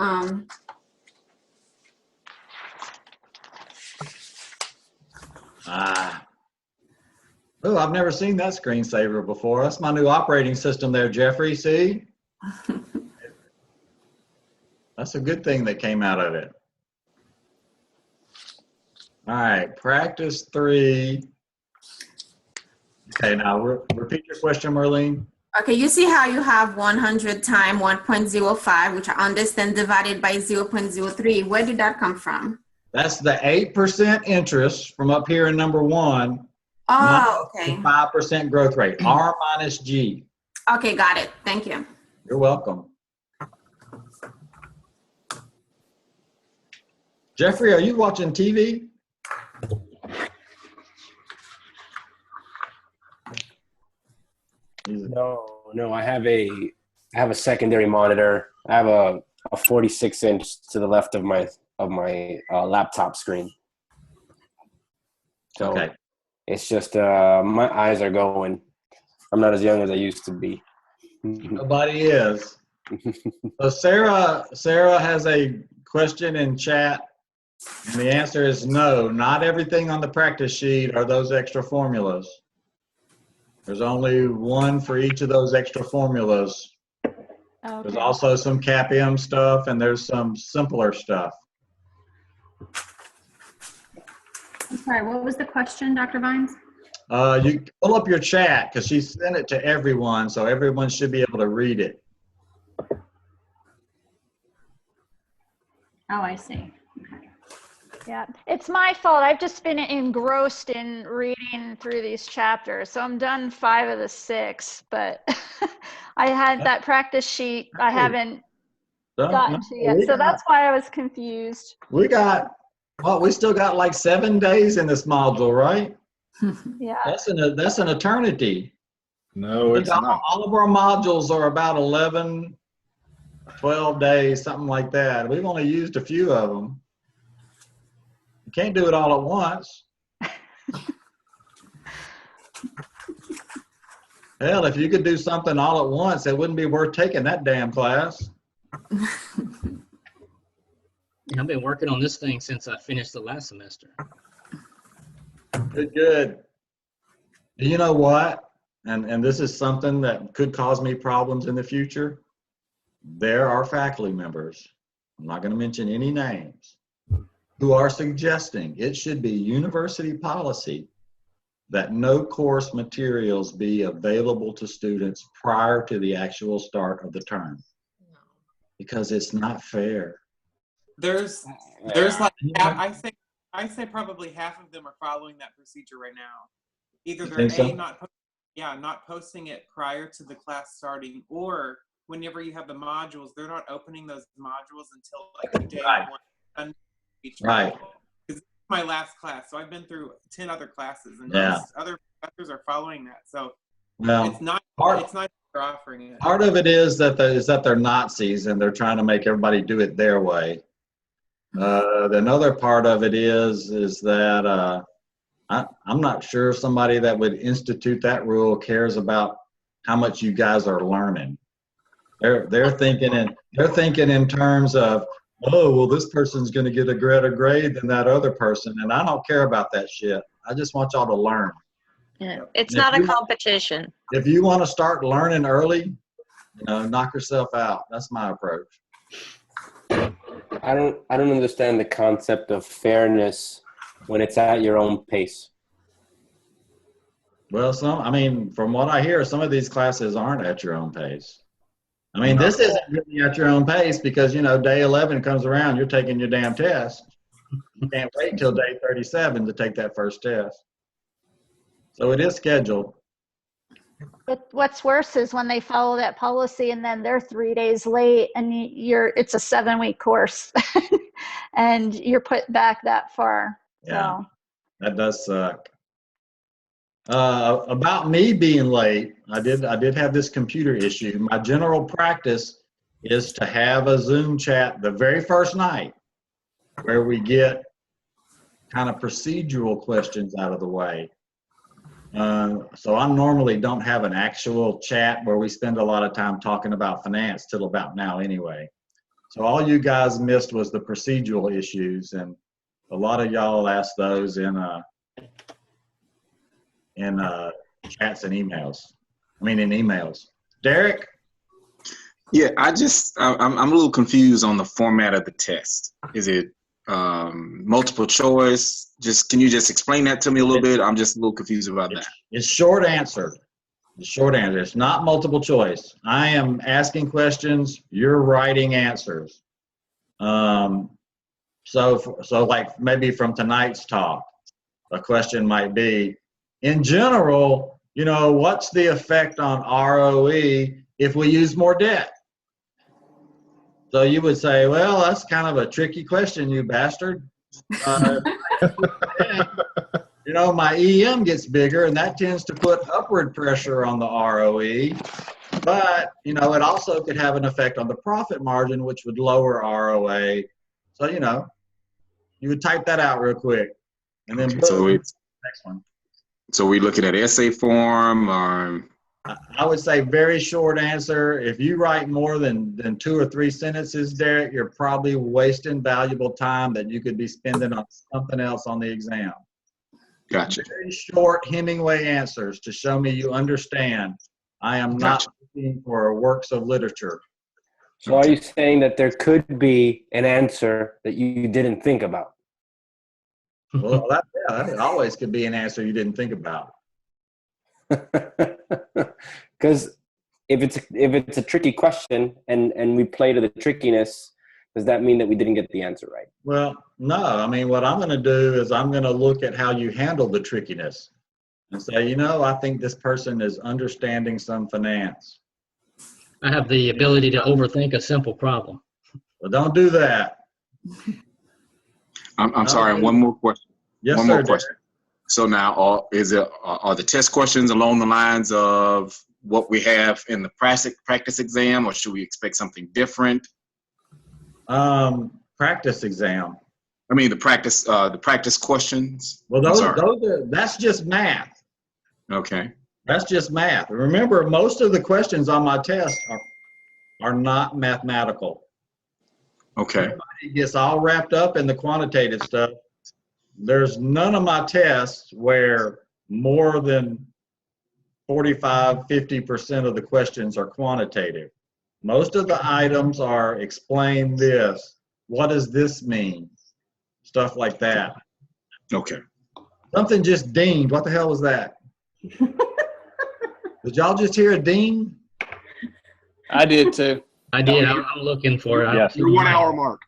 Oh, I've never seen that screensaver before. That's my new operating system there, Jeffrey. See? That's a good thing that came out of it. All right, practice 3. Okay, now repeat your question, Marlene. okay, you see how you have 100 times 1.05, which I understand divided by 0.03. Where did that come from? That's the 8% interest from up here in number 1. Oh, okay. 5% growth rate, R minus G. Okay, got it. Thank you. You're welcome. Jeffrey, are you watching TV? No, I have a secondary monitor. I have a 46-inch to the left of my laptop screen. So Okay. it's just my eyes are going. I'm not as young as I used to be. Nobody is. So Sarah has a question in chat, and the answer is no. Not everything on the practice sheet are those extra formulas. There's only one for each of those extra formulas. Okay. There's also some CAPM stuff, and there's some simpler stuff. I'm sorry, what was the question, Dr. Vines? You pull up your chat because she sent it to everyone, so everyone should be able to read it. Oh, I see. Okay. Yeah, it's my fault. I've just been engrossed in reading through these chapters. So I'm done 5 of the 6, but I had that practice sheet I haven't gotten to yet. So that's why I was confused. We still got like 7 days in this module, right? Yeah. That's an eternity. No, it's not. All of our modules are about 11, 12 days, something like that. We've only used a few of them. You can't do it all at once. Hell, if you could do something all at once, it wouldn't be worth taking that damn class. I've been working on this thing since I finished the last semester. Good. Do you know what? And this is something that could cause me problems in the future. There are faculty members, I'm not going to mention any names, who are suggesting it should be university policy that no course materials be available to students prior to the actual start of the term. Because it's not fair. There's like I say probably half of them are following that procedure right now. Either they're not posting it prior to the class starting, or whenever you have the modules, they're not opening those modules until like the day one. Right. Because this is my last class, so I've been through 10 other classes, and most other professors are following that. So it's not they're offering it. Part of it is that they're Nazis and they're trying to make everybody do it their way. Another part of it is that I'm not sure somebody that would institute that rule cares about how much you guys are learning. They're thinking in terms of, oh, well, this person's going to get a greater grade than that other person, and I don't care about that shit. I just want y'all to learn. Yeah. It's not a competition. If you want to start learning early, knock yourself out. That's my approach. I don't understand the concept of fairness when it's at your own pace. Well, from what I hear, some of these classes aren't at your own pace. This isn't really at your own pace because, day 11 comes around, you're taking your damn test. You can't wait until day 37 to take that first test. So it is scheduled. But what's worse is when they follow that policy and then they're 3 days late and it's a 7-week course and you're put back that far. Yeah, that does suck. About me being late, I did have this computer issue. My general practice is to have a Zoom chat the very first night where we get kind of procedural questions out of the way. So I normally don't have an actual chat where we spend a lot of time talking about finance till about now anyway. So all you guys missed was the procedural issues, and a lot of y'all asked those in chats and emails. In emails. Derek? Yeah, I'm a little confused on the format of the test. Is it multiple choice? Can you just explain that to me a little bit? I'm just a little confused about that. It's short answer. The short answer. It's not multiple choice. I am asking questions. You're writing answers. So like maybe from tonight's talk, a question might be, in general, what's the effect on ROE if we use more debt? So you would say, well, that's kind of a tricky question, you bastard. My EM gets bigger, and that tends to put upward pressure on the ROE. But, it also could have an effect on the profit margin, which would lower ROA. So, you would type that out real quick. And then next one. So we looking at essay form or? I would say very short answer. If you write more than 2 or 3 sentences, Derek, you're probably wasting valuable time that you could be spending on something else on the exam. Gotcha. Very short Hemingway answers to show me you understand. I am not looking for works of literature. So are you saying that there could be an answer that you didn't think about? Well, that always could be an answer you didn't think about. Because if it's a tricky question and we play to the trickiness, does that mean that we didn't get the answer right? Well, no. What I'm going to do is I'm going to look at how you handle the trickiness and say, I think this person is understanding some finance. I have the ability to overthink a simple problem. Well, don't do that. I'm sorry. One more question. Yes, one sir, more question. So now, are the test questions along the lines of what we have in the practice exam, or should we expect something different? Practice exam. The practice questions. Well, that's just math. Okay. That's just math. Remember, most of the questions on my test are not mathematical. Okay. Everybody gets all wrapped up in the quantitative stuff. There's none of my tests where more than 45–50% of the questions are quantitative. Most of the items are explain this. What does this mean? Stuff like that. Okay. Something just dinged. What the hell was that? Did y'all just hear a ding? I did too. I did. I'm looking for it. Yes. Your 1 hour mark.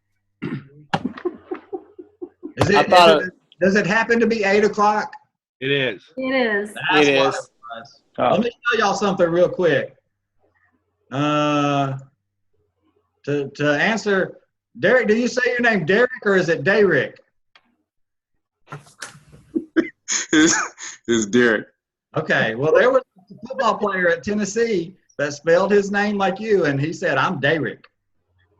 Does it happen to be 8 o'clock? It is. It is. That's what it was. Let me show y'all something real quick. To answer, Derek, do you say your name Derek or is it Derek? It's Derek. Okay, well, there was a football player at Tennessee that spelled his name like you, and he said, I'm Derek.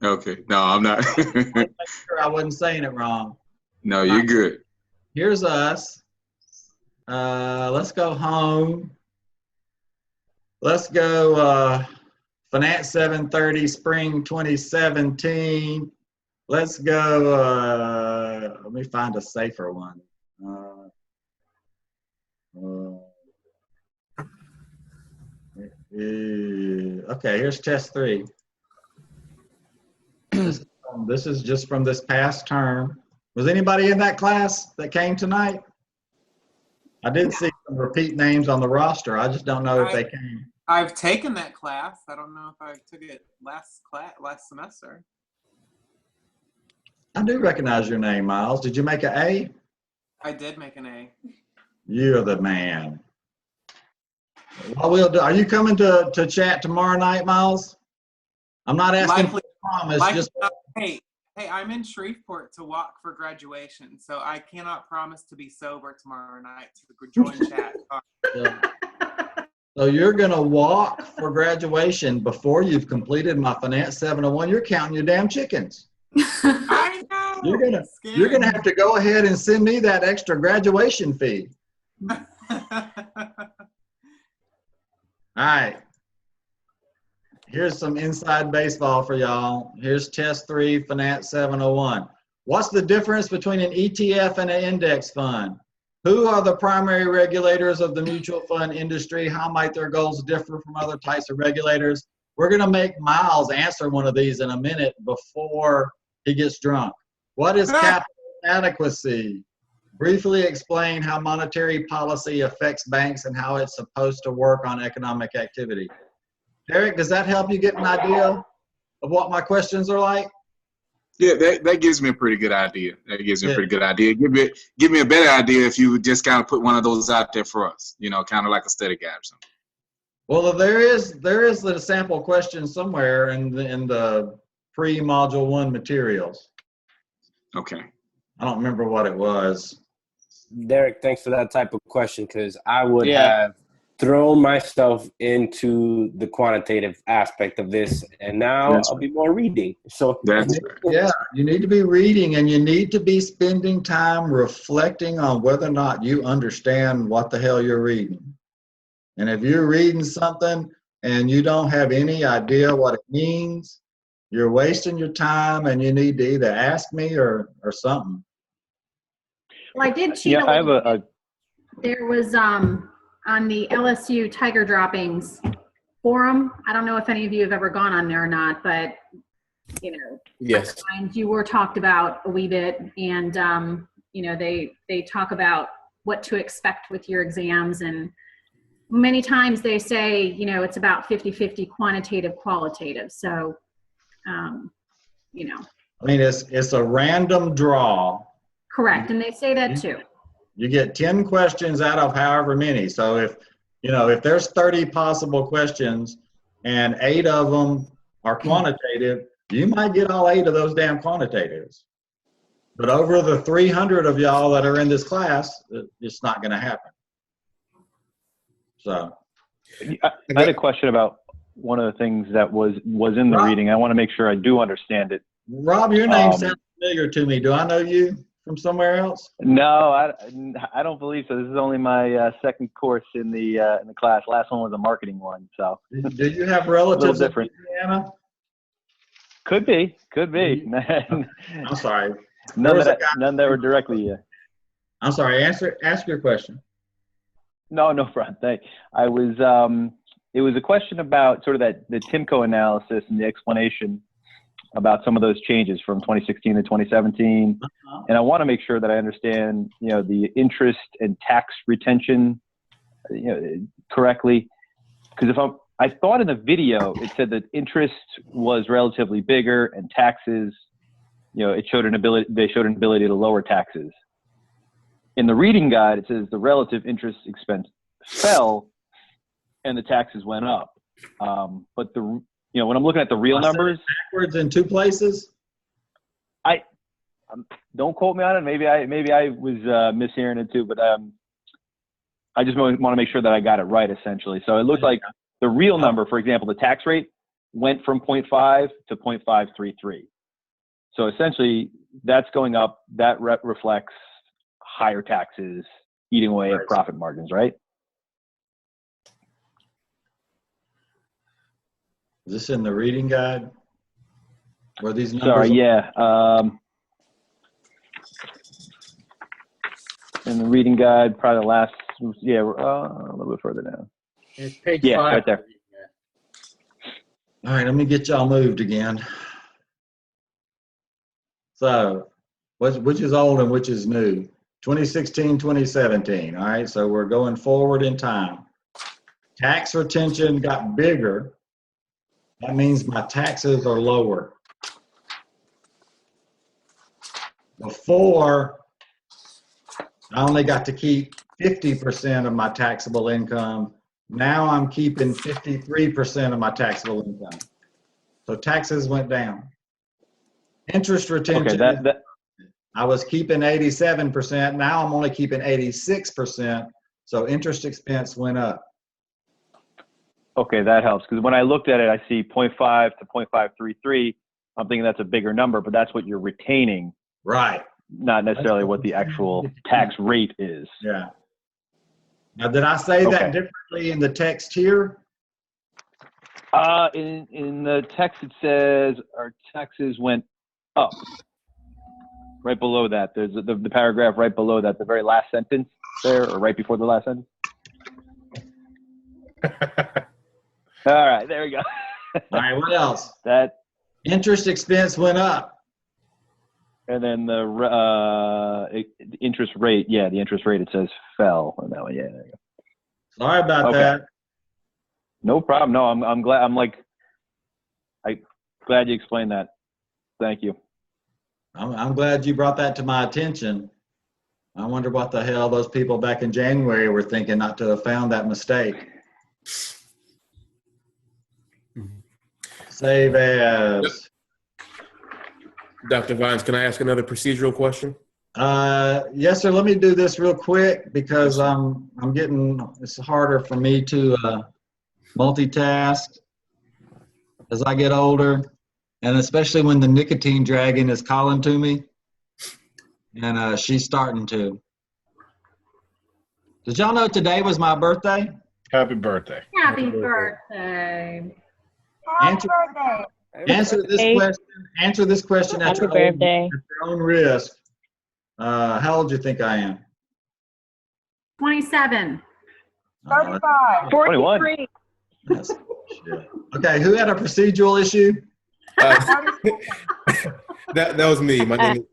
Okay, no, I'm not. Make sure I wasn't saying it wrong. No, you're good. Here's us. Let's go home. Let's go Finance 730 Spring 2017. Let's go, let me find a safer one. Okay, here's test 3. This is just from this past term. Was anybody in that class that came tonight? I did see some repeat names on the roster. I just don't know if they came. I've taken that class. I don't know if I took it last semester. I do recognize your name, Miles. Did you make an A? I did make an A. You're the man. What we'll do, are you coming to chat tomorrow night, Miles? I'm not asking for a promise. Hey, I'm in Shreveport to walk for graduation, so I cannot promise to be sober tomorrow night to join chat. So you're going to walk for graduation before you've completed my Finance 701. You're counting your damn chickens. I know. You're gonna have to go ahead and send me that extra graduation fee. All right. Here's some inside baseball for y'all. Here's test 3, Finance 701. What's the difference between an ETF and an index fund? Who are the primary regulators of the mutual fund industry? How might their goals differ from other types of regulators? We're going to make Miles answer one of these in a minute before he gets drunk. What is capital adequacy? Briefly explain how monetary policy affects banks and how it's supposed to work on economic activity. Derek, does that help you get an idea of what my questions are like? Yeah, that gives me a pretty good idea. That gives me a pretty good idea. Give me a better idea if you would just kind of put one of those out there for us, you know, kind of like a study guide or something. Well, there is a sample question somewhere in the pre-module 1 materials. Okay. I don't remember what it was. Derek, thanks for that type of question, because I would have thrown myself into the quantitative aspect of this, and now I'll be more reading. So yeah, you need to be reading, and you need to be spending time reflecting on whether or not you understand what the hell you're reading. And if you're reading something and you don't have any idea what it means, you're wasting your time, and you need to either ask me or something. Well, I did cheat a little bit. There was on the LSU Tiger Droppings forum. I don't know if any of you have ever gone on there or not, but you know, yes, you were talked about a wee bit, and you know, they talk about what to expect with your exams, and many times they say, you know, it's about 50-50 quantitative, qualitative. So, you know. I mean, it's a random draw. Correct, and they say that too. You get 10 questions out of however many. So if there's 30 possible questions and 8 of them are quantitative, you might get all 8 of those damn quantitatives. But over the 300 of y'all that are in this class, it's not going to happen. So I had a question about one of the things that was in the reading. I want to make sure I do understand it. Rob, your name sounds familiar to me. Do I know you from somewhere else? No, I don't believe so. This is only my second course in the class. Last one was a marketing one. So do you have relatives in Indiana? Could be. I'm sorry. None that were directly. I'm sorry. Ask your question. No problem. I was. It was a question about sort of the TIMCO analysis and the explanation about some of those changes from 2016 to 2017. And I want to make sure that I understand, you know, the interest and tax retention, you know, correctly. Because I thought in the video, it said that interest was relatively bigger and taxes, you know, they showed an ability to lower taxes. In the reading guide, it says the relative interest expense fell and the taxes went up. But you know, when I'm looking at the real numbers, backwards in 2 places. Don't quote me on it. Maybe I was mishearing it too, but I just want to make sure that I got it right, essentially. So it looks like the real number, for example, the tax rate went from 0.5 to 0.533. So essentially, that's going up. That reflects higher taxes eating away at profit margins, right? Is this in the reading guide? Were these numbers? Sorry, yeah. In the reading guide, probably the last, a little bit further down. It's page 5. Right there. All right, let me get y'all moved again. So, which is old and which is new? 2016, 2017. All right, so we're going forward in time. Tax retention got bigger. That means my taxes are lower. Before, I only got to keep 50% of my taxable income. Now I'm keeping 53% of my taxable income. So taxes went down. Interest retention, I was keeping 87%. Now I'm only keeping 86%. So interest expense went up. Okay, that helps, because when I looked at it, I see 0.5 to 0.533. I'm thinking that's a bigger number, but that's what you're retaining. Right. Not necessarily what the actual tax rate is. Yeah. Now, did I say that differently in the text here? In the text it says our taxes went up. Right below that, there's the paragraph right below that, the very last sentence there, or right before the last sentence. All right, there we go. All right, what else? That interest expense went up. And then the interest rate, yeah, the interest rate, it says fell on that one. Yeah, there you go. Sorry about that. No problem. No, I'm glad. I'm glad you explained that. Thank you. I'm glad you brought that to my attention. I wonder what the hell those people back in January were thinking not to have found that mistake. Save as. Dr. Vines, can I ask another procedural question? Yes, sir. Let me do this real quick because it's harder for me to multitask as I get older, and especially when the nicotine dragon is calling to me, and she's starting to. Did y'all know today was my birthday? Happy birthday. Happy birthday. Answer this question at your own risk. How old do you think I am? 27. 35. 43. Okay, who had a procedural issue? That was me. My name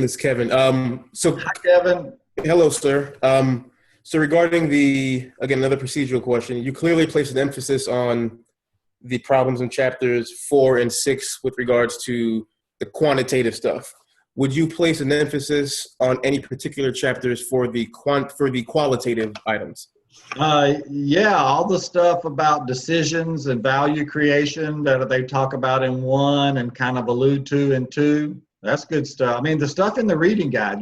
is Kevin. Hi, Kevin. Hello, sir. So regarding another procedural question, you clearly placed an emphasis on the problems in chapters 4 and 6 with regards to the quantitative stuff. Would you place an emphasis on any particular chapters for the qualitative items? Yeah, all the stuff about decisions and value creation that they talk about in 1 and kind of allude to in 2. That's good stuff. I mean, the stuff in the reading guide,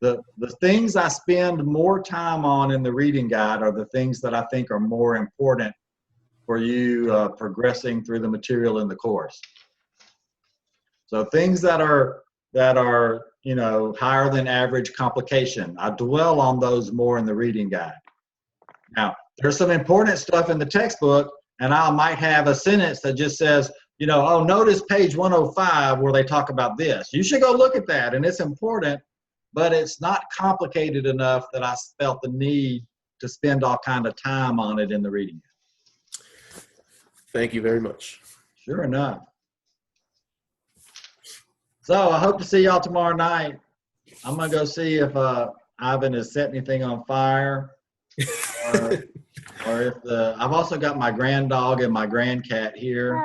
the things I spend more time on in the reading guide are the things that I think are more important for you progressing through the material in the course. So things that are higher than average complication, I dwell on those more in the reading guide. Now, there's some important stuff in the textbook, and I might have a sentence that just says, oh, notice page 105 where they talk about this. You should go look at that, and it's important, but it's not complicated enough that I felt the need to spend all kind of time on it in the reading guide. Thank you very much. Sure enough. So I hope to see y'all tomorrow night. I'm gonna go see if Ivan has set anything on fire, or if I've also got my grand dog and my grand cat here.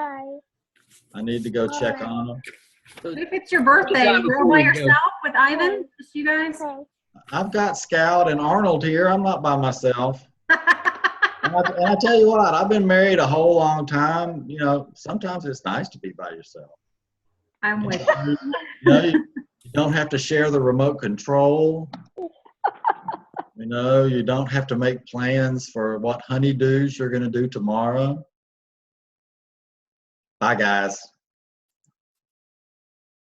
I need to go check on them. What if it's your birthday? You're by yourself with Ivan? Just you guys? I've got Scout and Arnold here. I'm not by myself. And I tell you what, I've been married a whole long time. Sometimes it's nice to be by yourself. I'm with you. You don't have to share the remote control. You don't have to make plans for what honeydews you're going to do tomorrow. Bye, guys.